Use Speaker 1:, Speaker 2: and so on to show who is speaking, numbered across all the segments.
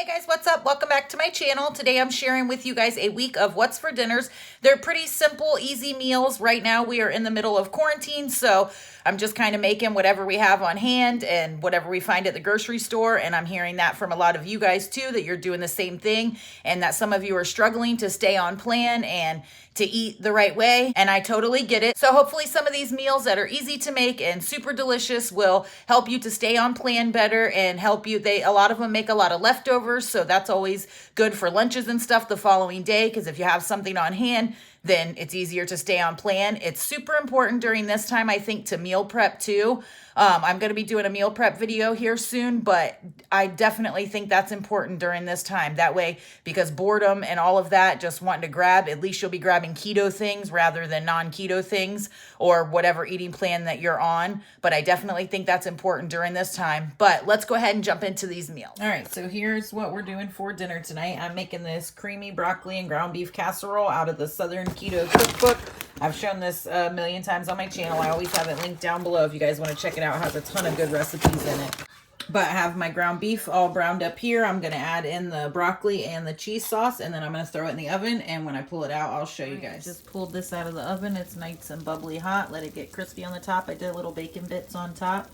Speaker 1: Hey guys, what's up? Welcome back to my channel. Today I'm sharing with you guys a week of what's for dinners. They're pretty simple, easy meals. Right now we are in the middle of quarantine, so I'm just kind of making whatever we have on hand and whatever we find at the grocery store. And I'm hearing that from a lot of you guys too, that you're doing the same thing and that some of you are struggling to stay on plan and to eat the right way. And I totally get it. So hopefully some of these meals that are easy to make and super delicious will help you to stay on plan better and help you. A lot of them make a lot of leftovers, so that's always good for lunches and stuff the following day, because if you have something on hand, then it's easier to stay on plan. It's super important during this time, I think, to meal prep too. I'm going to be doing a meal prep video here soon, but I definitely think that's important during this time. That way, because boredom and all of that, just wanting to grab, at least you'll be grabbing keto things rather than non-keto things or whatever eating plan that you're on. But I definitely think that's important during this time. But let's go ahead and jump into these meals. All right, so here's what we're doing for dinner tonight. I'm making this creamy broccoli and ground beef casserole out of the Southern Keto Cookbook. I've shown this a million times on my channel. I always have it linked down below if you guys want to check it out. It has a ton of good recipes in it. But I have my ground beef all browned up here. I'm going to add in the broccoli and the cheese sauce, and then I'm going to throw it in the oven. And when I pull it out, I'll show you guys. Just pulled this out of the oven. It's nice and bubbly hot. Let it get crispy on the top. I did little bacon bits on top.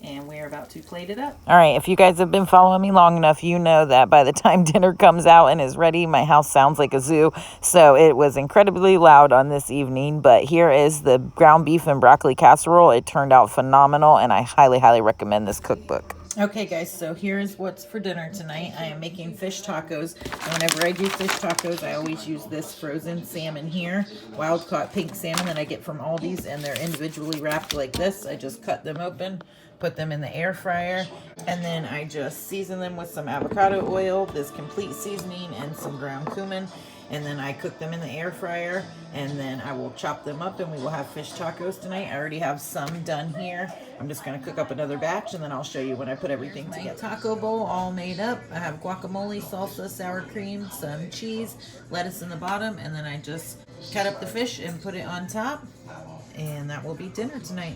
Speaker 1: And we're about to plate it up. All right, if you guys have been following me long enough, you know that by the time dinner comes out and is ready, my house sounds like a zoo. So it was incredibly loud on this evening. But here is the ground beef and broccoli casserole. It turned out phenomenal, and I highly, highly recommend this cookbook. Okay, guys, so here's what's for dinner tonight. I am making fish tacos. And whenever I do fish tacos, I always use this frozen salmon here. Wild-caught pink salmon that I get from Aldi's, and they're individually wrapped like this. I just cut them open, put them in the air fryer, and then I just season them with some avocado oil, this complete seasoning, and some ground cumin. And then I cook them in the air fryer, and then I will chop them up, and we will have fish tacos tonight. I already have some done here. I'm just going to cook up another batch, and then I'll show you when I put everything together. Taco bowl all made up. I have guacamole, salsa, sour cream, some cheese, lettuce in the bottom, and then I just cut up the fish and put it on top. And that will be dinner tonight.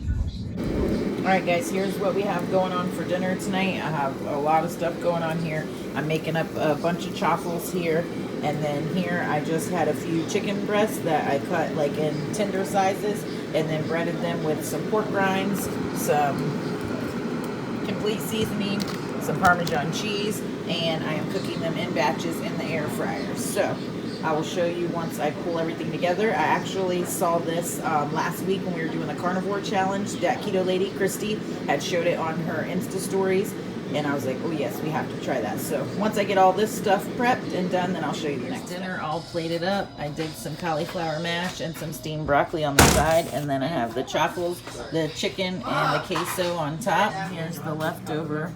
Speaker 1: All right, guys, here's what we have going on for dinner tonight. I have a lot of stuff going on here. I'm making up a bunch of chaffles here. And then here I just had a few chicken breasts that I cut like in tender sizes and then breaded them with some pork rinds, some complete seasoning, some Parmesan cheese, and I am cooking them in batches in the air fryer. So I will show you once I pull everything together. I actually saw this last week when we were doing the carnivore challenge. Datketolady, Christy, had showed it on her Insta stories. And I was like, oh yes, we have to try that. So once I get all this stuff prepped and done, then I'll show you the next dinner all plated up. I did some cauliflower mash and some steamed broccoli on the side. And then I have the chaffles, the chicken, and the queso on top. Here's the leftover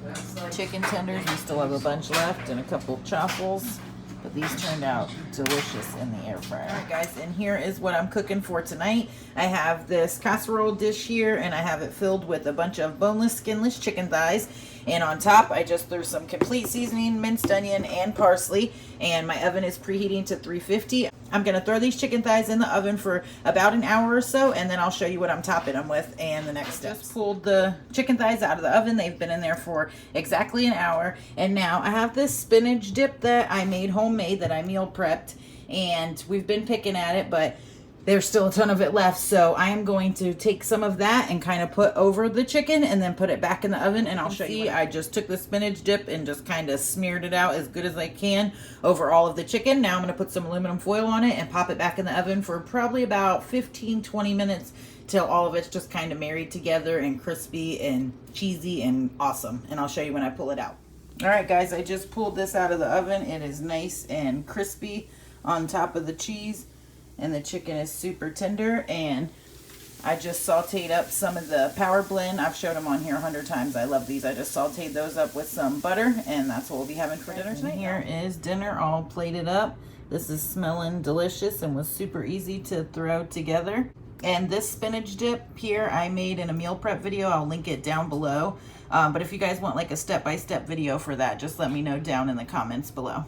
Speaker 1: chicken tenders. We still have a bunch left and a couple chaffles. But these turned out delicious in the air fryer. All right, guys, and here is what I'm cooking for tonight. I have this casserole dish here, and I have it filled with a bunch of boneless, skinless chicken thighs. And on top, I just threw some complete seasoning, minced onion, and parsley. And my oven is preheating to 350. I'm going to throw these chicken thighs in the oven for about an hour or so, and then I'll show you what I'm topping them with and the next steps. Just pulled the chicken thighs out of the oven. They've been in there for exactly an hour. And now I have this spinach dip that I made homemade that I meal prepped, and we've been picking at it, but there's still a ton of it left. So I am going to take some of that and kind of put over the chicken and then put it back in the oven, and I'll show you. I just took the spinach dip and just kind of smeared it out as good as I can over all of the chicken. Now I'm going to put some aluminum foil on it and pop it back in the oven for probably about 15-20 minutes till all of it's just kind of married together and crispy and cheesy and awesome. And I'll show you when I pull it out. All right, guys, I just pulled this out of the oven. It is nice and crispy on top of the cheese. And the chicken is super tender, and I just sauteed up some of the Power Blend. I've showed them on here 100 times. I love these. I just sauteed those up with some butter, and that's what we'll be having for dinner tonight. Here is dinner all plated up. This is smelling delicious and was super easy to throw together. And this spinach dip here I made in a meal prep video. I'll link it down below. But if you guys want like a step-by-step video for that, just let me know down in the comments below.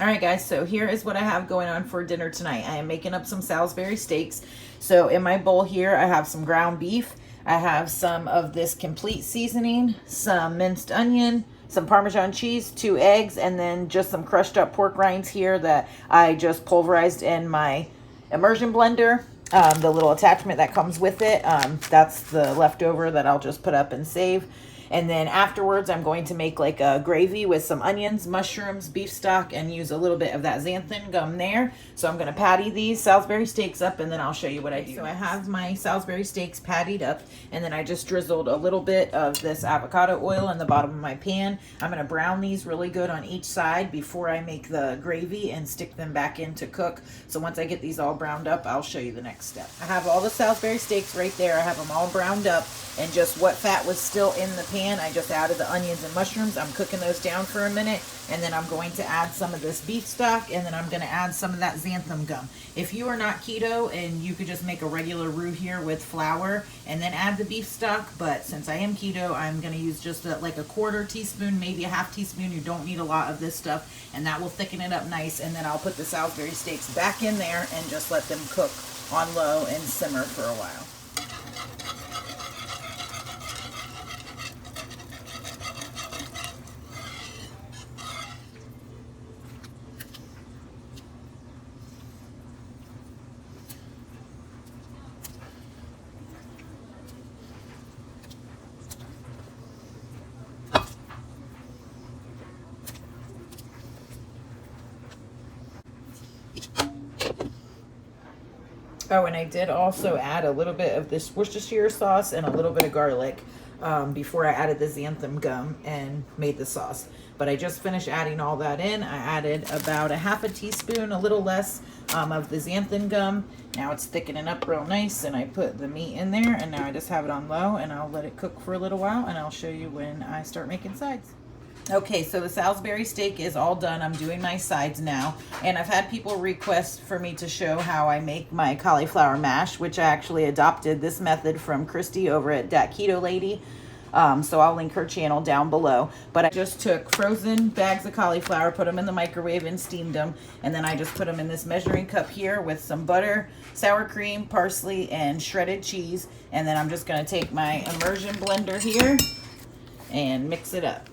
Speaker 1: All right, guys, so here is what I have going on for dinner tonight. I am making up some Salisbury steaks. So in my bowl here, I have some ground beef. I have some of this complete seasoning, some minced onion, some Parmesan cheese, 2 eggs, and then just some crushed up pork rinds here that I just pulverized in my immersion blender. The little attachment that comes with it, that's the leftover that I'll just put up and save. And then afterwards, I'm going to make like a gravy with some onions, mushrooms, beef stock, and use a little bit of that xanthan gum there. So I'm going to patty these Salisbury steaks up, and then I'll show you what I do. So I have my Salisbury steaks pattied up, and then I just drizzled a little bit of this avocado oil in the bottom of my pan. I'm going to brown these really good on each side before I make the gravy and stick them back in to cook. So once I get these all browned up, I'll show you the next step. I have all the Salisbury steaks right there. I have them all browned up, and just what fat was still in the pan, I just added the onions and mushrooms. I'm cooking those down for a minute, and then I'm going to add some of this beef stock, and then I'm going to add some of that xanthan gum. If you are not keto, and you could just make a regular roux here with flour and then add the beef stock, but since I am keto, I'm going to use just like a 1/4 teaspoon, maybe a 1/2 teaspoon. You don't need a lot of this stuff, and that will thicken it up nice. And then I'll put the Salisbury steaks back in there and just let them cook on low and simmer for a while. Oh, and I did also add a little bit of this Worcestershire sauce and a little bit of garlic before I added the xanthan gum and made the sauce. But I just finished adding all that in. I added about a 1/2 teaspoon, a little less, of the xanthan gum. Now it's thickening up real nice, and I put the meat in there, and now I just have it on low, and I'll let it cook for a little while, and I'll show you when I start making sides. Okay, so the Salisbury steak is all done. I'm doing my sides now, and I've had people request for me to show how I make my cauliflower mash, which I actually adopted this method from Christy over at Datketolady. So I'll link her channel down below. But I just took frozen bags of cauliflower, put them in the microwave and steamed them, and then I just put them in this measuring cup here with some butter, sour cream, parsley, and shredded cheese. And then I'm just going to take my immersion blender here and mix it up.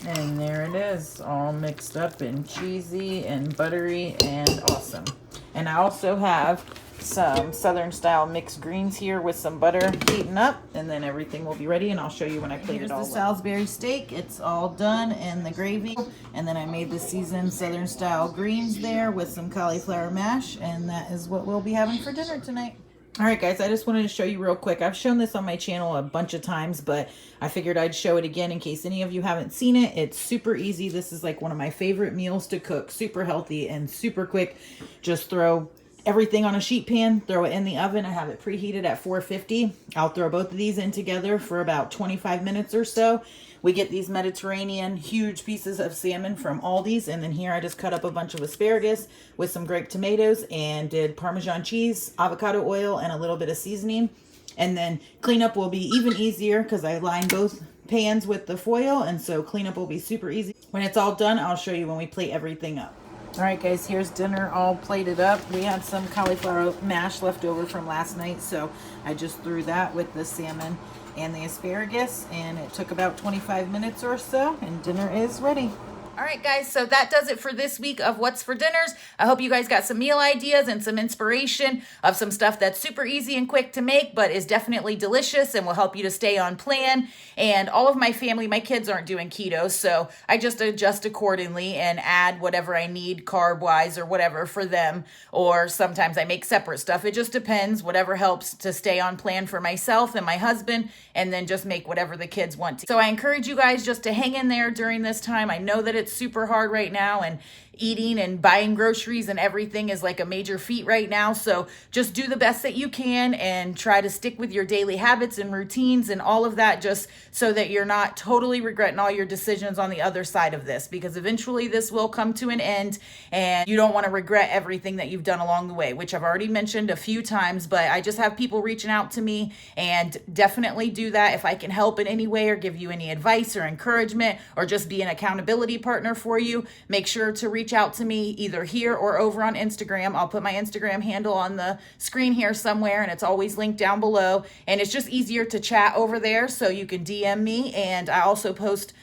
Speaker 1: And there it is, all mixed up and cheesy and buttery and awesome. And I also have some southern style mixed greens here with some butter heating up, and then everything will be ready, and I'll show you when I plate it all. Here's the Salisbury steak. It's all done, and the gravy, and then I made the seasoned southern style greens there with some cauliflower mash, and that is what we'll be having for dinner tonight. All right, guys, I just wanted to show you real quick. I've shown this on my channel a bunch of times, but I figured I'd show it again in case any of you haven't seen it. It's super easy. This is like one of my favorite meals to cook, super healthy and super quick. Just throw everything on a sheet pan, throw it in the oven. I have it preheated at 450. I'll throw both of these in together for about 25 minutes or so. We get these Mediterranean huge pieces of salmon from Aldi's, and then here I just cut up a bunch of asparagus with some grape tomatoes and did Parmesan cheese, avocado oil, and a little bit of seasoning. And then cleanup will be even easier because I lined both pans with the foil, and so cleanup will be super easy. When it's all done, I'll show you when we plate everything up. All right, guys, here's dinner all plated up. We had some cauliflower mash left over from last night, so I just threw that with the salmon and the asparagus, and it took about 25 minutes or so, and dinner is ready. All right, guys, so that does it for this week of What's for Dinners. I hope you guys got some meal ideas and some inspiration of some stuff that's super easy and quick to make, but is definitely delicious and will help you to stay on plan. And all of my family, my kids aren't doing keto, so I just adjust accordingly and add whatever I need carb-wise or whatever for them. Or sometimes I make separate stuff. It just depends, whatever helps to stay on plan for myself and my husband, and then just make whatever the kids want to. So I encourage you guys just to hang in there during this time. I know that it's super hard right now, and eating and buying groceries and everything is like a major feat right now. So just do the best that you can and try to stick with your daily habits and routines and all of that, just so that you're not totally regretting all your decisions on the other side of this, because eventually this will come to an end and you don't want to regret everything that you've done along the way, which I've already mentioned a few times. But I just have people reaching out to me, and definitely do that if I can help in any way or give you any advice or encouragement or just be an accountability partner for you. Make sure to reach reach out to me either here or over on Instagram. I'll put my Instagram handle on the screen here somewhere, and it's always linked down below. And it's just easier to chat over there, so you can DM me. And I also post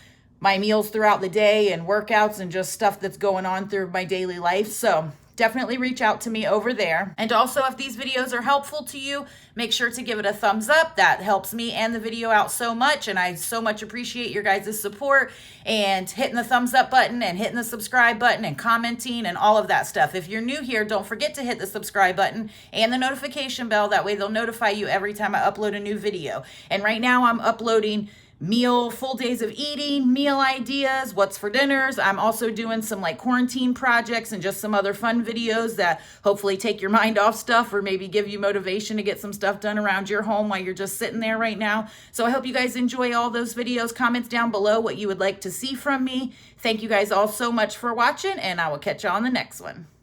Speaker 1: my meals throughout the day and workouts and just stuff that's going on through my daily life. So definitely reach out to me over there. And also, if these videos are helpful to you, make sure to give it a thumbs up. That helps me and the video out so much, and I so much appreciate your guys' support and hitting the thumbs up button and hitting the subscribe button and commenting and all of that stuff. If you're new here, don't forget to hit the subscribe button and the notification bell. That way they'll notify you every time I upload a new video. And right now I'm uploading full days of eating, meal ideas, what's for dinners. I'm also doing some like quarantine projects and just some other fun videos that hopefully take your mind off stuff or maybe give you motivation to get some stuff done around your home while you're just sitting there right now. So I hope you guys enjoy all those videos. Comments down below what you would like to see from me. Thank you guys all so much for watching, and I will catch you on the next one.